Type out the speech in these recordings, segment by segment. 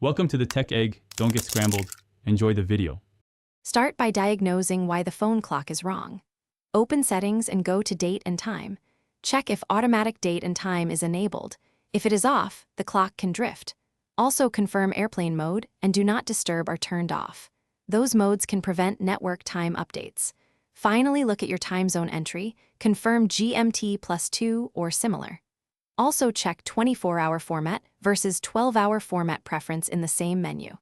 Welcome to the Tech Egg. Don't get scrambled. Enjoy the video. Start by diagnosing why the phone clock is wrong. Open Settings and go to Date and Time. Check if Automatic Date and Time is enabled. If it is off, the clock can drift. Also confirm Airplane Mode and Do Not Disturb are turned off. Those modes can prevent network time updates. Finally, look at your time zone entry. Confirm GMT+2 or similar. Also check 24-hour format versus 12-hour format preference in the same menu.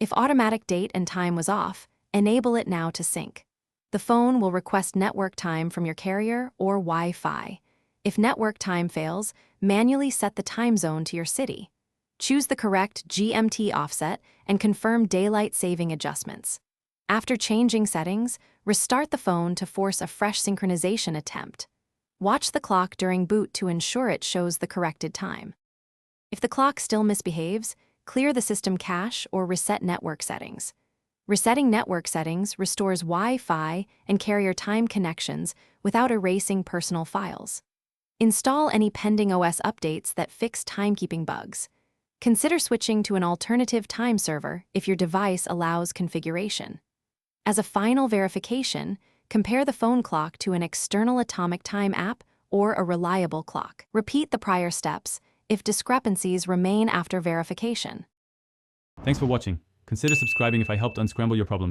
If automatic date and time was off, enable it now to sync. The phone will request network time from your carrier or Wi-Fi. If network time fails, manually set the time zone to your city. Choose the correct GMT offset and confirm daylight saving adjustments. After changing settings, restart the phone to force a fresh synchronization attempt. Watch the clock during boot to ensure it shows the corrected time. If the clock still misbehaves, clear the system cache or reset network settings. Resetting network settings restores Wi-Fi and carrier time connections without erasing personal files. Install any pending OS updates that fix timekeeping bugs. Consider switching to an alternative time server if your device allows configuration. As a final verification, compare the phone clock to an external atomic time app or a reliable clock. Repeat the prior steps if discrepancies remain after verification. Thanks for watching. Consider subscribing if I helped unscramble your problems.